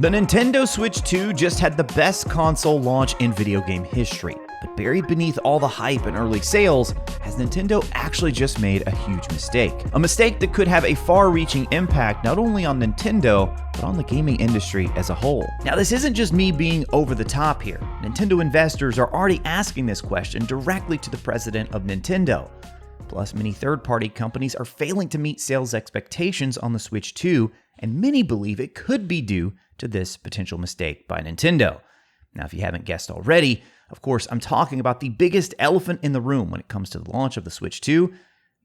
The Nintendo Switch 2 just had the best console launch in video game history. But buried beneath all the hype and early sales, has Nintendo actually just made a huge mistake? A mistake that could have a far-reaching impact not only on Nintendo, but on the gaming industry as a whole. Now, this isn't just me being over the top here. Nintendo investors are already asking this question directly to the president of Nintendo. Plus, many third-party companies are failing to meet sales expectations on the Switch 2, and many believe it could be due to this potential mistake by Nintendo. Now, if you haven't guessed already, of course, I'm talking about the biggest elephant in the room when it comes to the launch of the Switch 2,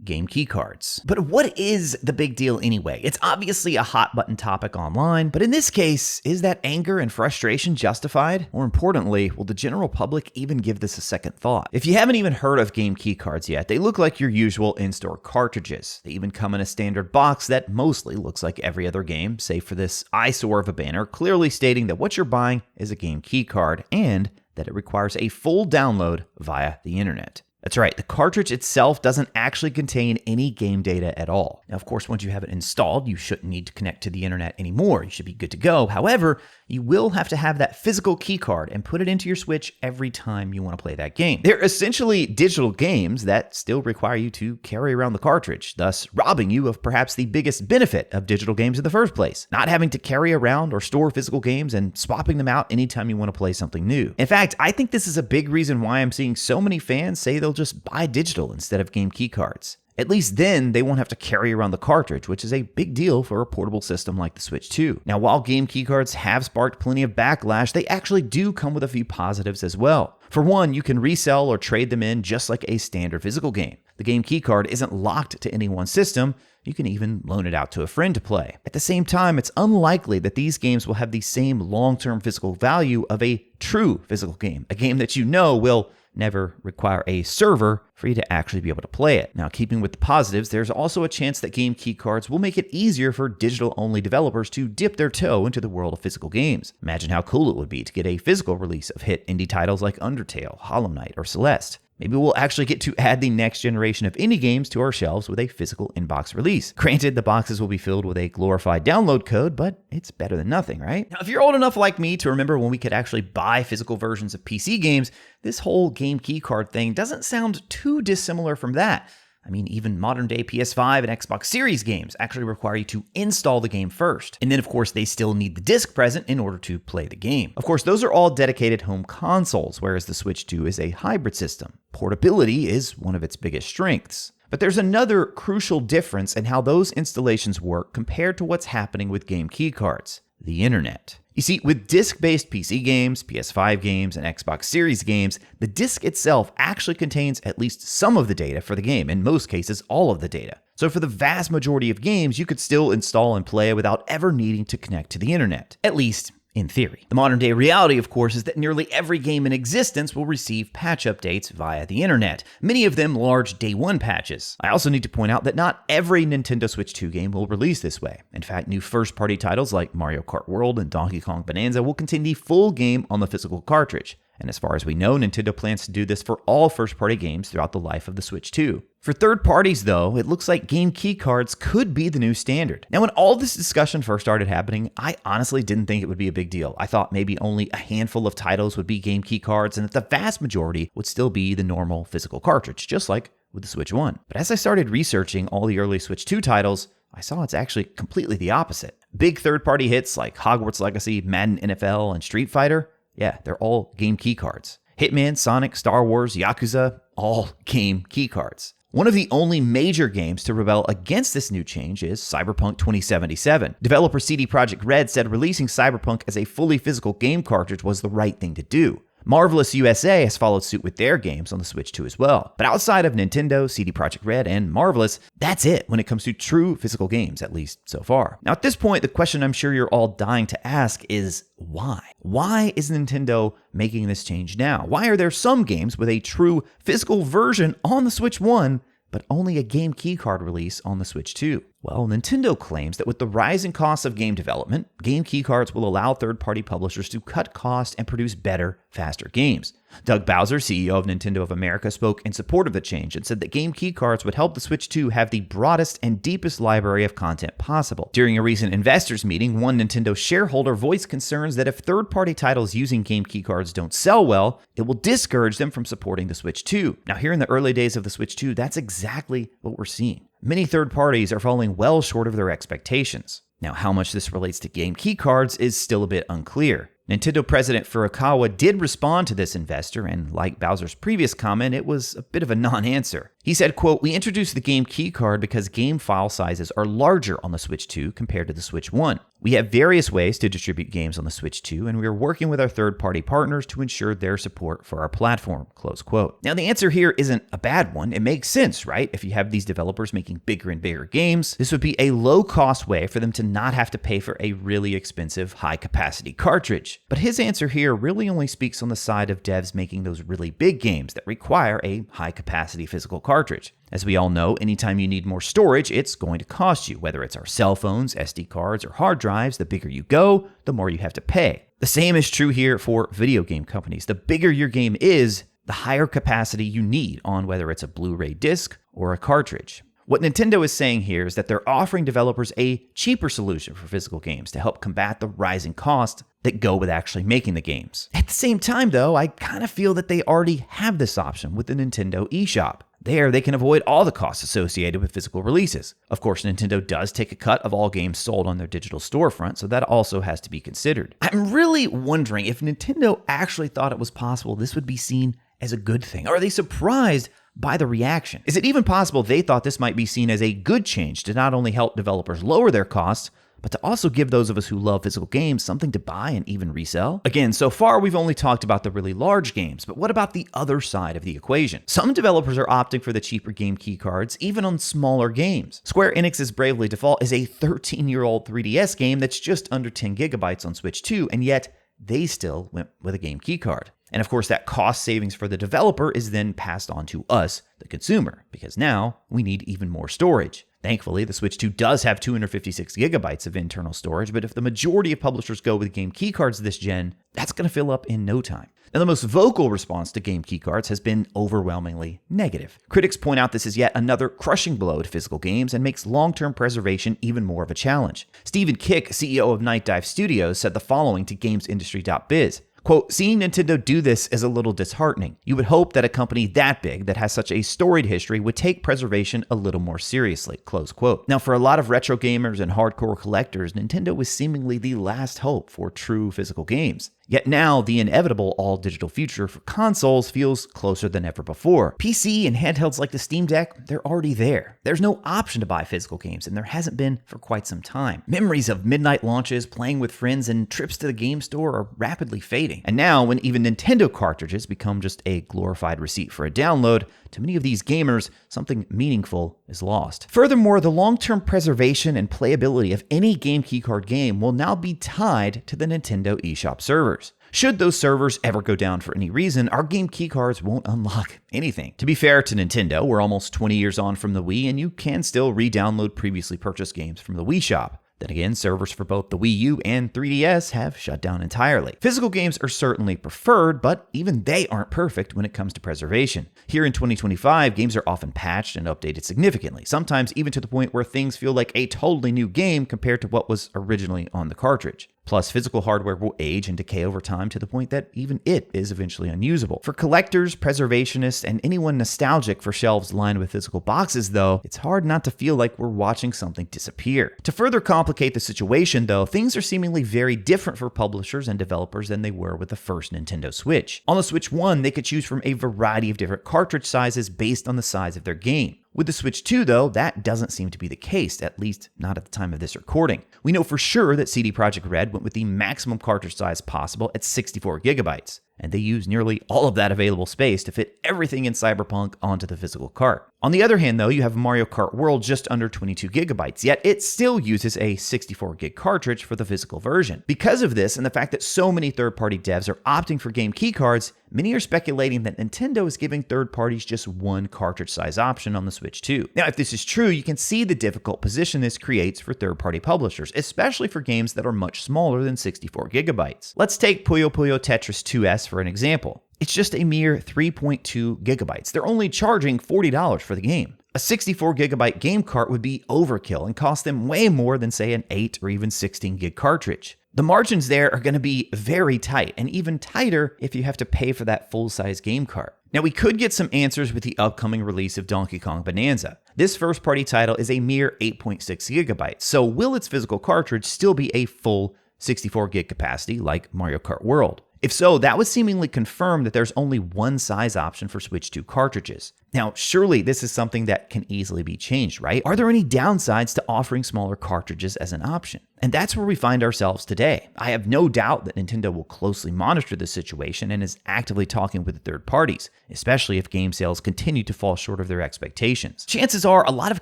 game keycards. But what is the big deal anyway? It's obviously a hot button topic online, but in this case, is that anger and frustration justified? More importantly, will the general public even give this a second thought? If you haven't even heard of game keycards yet, they look like your usual in-store cartridges. They even come in a standard box that mostly looks like every other game, save for this eyesore of a banner clearly stating that what you're buying is a game keycard and that it requires a full download via the internet. That's right, the cartridge itself doesn't actually contain any game data at all. Now, of course, once you have it installed, you shouldn't need to connect to the internet anymore. You should be good to go. However, you will have to have that physical key card and put it into your Switch every time you want to play that game. They're essentially digital games that still require you to carry around the cartridge, thus robbing you of perhaps the biggest benefit of digital games in the first place, not having to carry around or store physical games and swapping them out anytime you want to play something new. In fact, I think this is a big reason why I'm seeing so many fans say they'll just buy digital instead of game keycards. At least then, they won't have to carry around the cartridge, which is a big deal for a portable system like the Switch 2. Now, while game keycards have sparked plenty of backlash, they actually do come with a few positives as well. For one, you can resell or trade them in just like a standard physical game. The game keycard isn't locked to any one system. You can even loan it out to a friend to play. At the same time, it's unlikely that these games will have the same long-term physical value of a true physical game, a game that you know will never require a server for you to actually be able to play it. Now, keeping with the positives, there's also a chance that game keycards will make it easier for digital-only developers to dip their toe into the world of physical games. Imagine how cool it would be to get a physical release of hit indie titles like Undertale, Hollow Knight, or Celeste. Maybe we'll actually get to add the next generation of indie games to our shelves with a physical in-box release. Granted, the boxes will be filled with a glorified download code, but it's better than nothing, right? Now, if you're old enough like me to remember when we could actually buy physical versions of PC games, this whole game keycard thing doesn't sound too dissimilar from that. I mean, even modern-day PS5 and Xbox Series games actually require you to install the game first. And then, of course, they still need the disc present in order to play the game. Of course, those are all dedicated home consoles, whereas the Switch 2 is a hybrid system. Portability is one of its biggest strengths. But there's another crucial difference in how those installations work compared to what's happening with game keycards: the internet. You see, with disc-based PC games, PS5 games, and Xbox Series games, the disc itself actually contains at least some of the data for the game, in most cases, all of the data. So for the vast majority of games, you could still install and play without ever needing to connect to the internet, at least in theory. The modern day reality, of course, is that nearly every game in existence will receive patch updates via the internet, many of them large day one patches. I also need to point out that not every Nintendo Switch 2 game will release this way. In fact, new first-party titles like Mario Kart World and Donkey Kong Bonanza will contain the full game on the physical cartridge. And as far as we know, Nintendo plans to do this for all first-party games throughout the life of the Switch 2. For third parties, though, it looks like game keycards could be the new standard. Now, when all this discussion first started happening, I honestly didn't think it would be a big deal. I thought maybe only a handful of titles would be game keycards and that the vast majority would still be the normal physical cartridge, just like with the Switch 1. But as I started researching all the early Switch 2 titles, I saw it's actually completely the opposite. Big third-party hits like Hogwarts Legacy, Madden NFL, and Street Fighter, yeah, they're all game keycards. Hitman, Sonic, Star Wars, Yakuza, all game keycards. One of the only major games to rebel against this new change is Cyberpunk 2077. Developer CD Projekt Red said releasing Cyberpunk as a fully physical game cartridge was the right thing to do. Marvelous USA has followed suit with their games on the Switch 2 as well. But outside of Nintendo, CD Projekt Red, and Marvelous, that's it when it comes to true physical games, at least so far. Now, at this point, the question I'm sure you're all dying to ask is why? Why is Nintendo making this change now? Why are there some games with a true physical version on the Switch 1, but only a game keycard release on the Switch 2? Well, Nintendo claims that with the rising costs of game development, game keycards will allow third-party publishers to cut costs and produce better, faster games. Doug Bowser, CEO of Nintendo of America, spoke in support of the change and said that game keycards would help the Switch 2 have the broadest and deepest library of content possible. During a recent investors meeting, one Nintendo shareholder voiced concerns that if third-party titles using game keycards don't sell well, it will discourage them from supporting the Switch 2. Now, here in the early days of the Switch 2, that's exactly what we're seeing. Many third parties are falling well short of their expectations. Now, how much this relates to game keycards is still a bit unclear. Nintendo president Furukawa did respond to this investor, and like Bowser's previous comment, it was a bit of a non-answer. He said, quote, "We introduced the game keycard because game file sizes are larger on the Switch 2 compared to the Switch 1. We have various ways to distribute games on the Switch 2, and we are working with our third-party partners to ensure their support for our platform," close quote. Now, the answer here isn't a bad one. It makes sense, right? If you have these developers making bigger and bigger games, this would be a low-cost way for them to not have to pay for a really expensive, high-capacity cartridge. But his answer here really only speaks on the side of devs making those really big games that require a high-capacity physical cartridge. As we all know, anytime you need more storage, it's going to cost you. Whether it's our cell phones, SD cards, or hard drives, the bigger you go, the more you have to pay. The same is true here for video game companies. The bigger your game is, the higher capacity you need on whether it's a Blu-ray disc or a cartridge. What Nintendo is saying here is that they're offering developers a cheaper solution for physical games to help combat the rising costs that go with actually making the games. At the same time, though, I kind of feel that they already have this option with the Nintendo eShop. There, they can avoid all the costs associated with physical releases. Of course, Nintendo does take a cut of all games sold on their digital storefront, so that also has to be considered. I'm really wondering if Nintendo actually thought it was possible this would be seen as a good thing. Are they surprised by the reaction? Is it even possible they thought this might be seen as a good change to not only help developers lower their costs, but to also give those of us who love physical games something to buy and even resell? Again, so far we've only talked about the really large games, but what about the other side of the equation? Some developers are opting for the cheaper game keycards, even on smaller games. Square Enix's Bravely Default is a 13-year-old 3DS game that's just under 10 gigabytes on Switch 2, and yet they still went with a game keycard. And of course, that cost savings for the developer is then passed on to us, the consumer, because now we need even more storage. Thankfully, the Switch 2 does have 256 gigabytes of internal storage, but if the majority of publishers go with game keycards this gen, that's going to fill up in no time. Now, the most vocal response to game keycards has been overwhelmingly negative. Critics point out this is yet another crushing blow to physical games and makes long-term preservation even more of a challenge. Stephen Kick, CEO of Night Dive Studios, said the following to GamesIndustry.biz. Quote, "Seeing Nintendo do this is a little disheartening. You would hope that a company that big, that has such a storied history, would take preservation a little more seriously," close quote. Now, for a lot of retro gamers and hardcore collectors, Nintendo was seemingly the last hope for true physical games. Yet now, the inevitable all-digital future for consoles feels closer than ever before. PC and handhelds like the Steam Deck, they're already there. There's no option to buy physical games, and there hasn't been for quite some time. Memories of midnight launches, playing with friends, and trips to the game store are rapidly fading. And now, when even Nintendo cartridges become just a glorified receipt for a download, to many of these gamers, something meaningful is lost. Furthermore, the long-term preservation and playability of any game keycard game will now be tied to the Nintendo eShop servers. Should those servers ever go down for any reason, our game keycards won't unlock anything. To be fair to Nintendo, we're almost 20 years on from the Wii, and you can still re-download previously purchased games from the Wii Shop. Then again, servers for both the Wii U and 3DS have shut down entirely. Physical games are certainly preferred, but even they aren't perfect when it comes to preservation. Here in 2025, games are often patched and updated significantly, sometimes even to the point where things feel like a totally new game compared to what was originally on the cartridge. Plus, physical hardware will age and decay over time to the point that even it is eventually unusable. For collectors, preservationists, and anyone nostalgic for shelves lined with physical boxes, though, it's hard not to feel like we're watching something disappear. To further complicate the situation, though, things are seemingly very different for publishers and developers than they were with the first Nintendo Switch. On the Switch 1, they could choose from a variety of different cartridge sizes based on the size of their game. With the Switch 2, though, that doesn't seem to be the case, at least not at the time of this recording. We know for sure that CD Projekt Red went with the maximum cartridge size possible at 64 gigabytes. and they use nearly all of that available space to fit everything in Cyberpunk onto the physical cart. On the other hand, though, you have Mario Kart World just under 22 gigabytes, yet it still uses a 64 gig cartridge for the physical version. Because of this and the fact that so many third-party devs are opting for game keycards, many are speculating that Nintendo is giving third parties just one cartridge size option on the Switch 2. Now, if this is true, you can see the difficult position this creates for third-party publishers, especially for games that are much smaller than 64 gigabytes. Let's take Puyo Puyo Tetris 2S for an example. It's just a mere 3.2 gigabytes. They're only charging $40 for the game. A 64 gigabyte game cart would be overkill and cost them way more than, say, an 8 or even 16 gig cartridge. The margins there are going to be very tight, and even tighter if you have to pay for that full-size game cart. Now, we could get some answers with the upcoming release of Donkey Kong Bonanza. This first-party title is a mere 8.6 gigabytes, so will its physical cartridge still be a full 64 gig capacity like Mario Kart World? If so, that would seemingly confirm that there's only one size option for Switch 2 cartridges. Now, surely this is something that can easily be changed, right? Are there any downsides to offering smaller cartridges as an option? And that's where we find ourselves today. I have no doubt that Nintendo will closely monitor the situation and is actively talking with the third parties, especially if game sales continue to fall short of their expectations. Chances are a lot of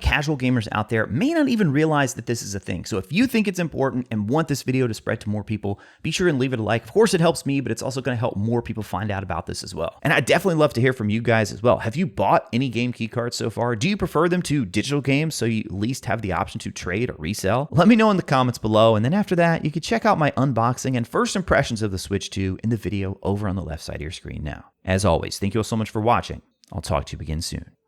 casual gamers out there may not even realize that this is a thing. So if you think it's important and want this video to spread to more people, be sure and leave it a like. Of course, it helps me, but it's also going to help more people find out about this as well. And I'd definitely love to hear from you guys as well. Have you bought any game key cards so far? Do you prefer them to digital games so you at least have the option to trade or resell? Let me know in the comments below, and then after that, you can check out my unboxing and first impressions of the Switch 2 in the video over on the left side of your screen now. As always, thank you all so much for watching. I'll talk to you again soon.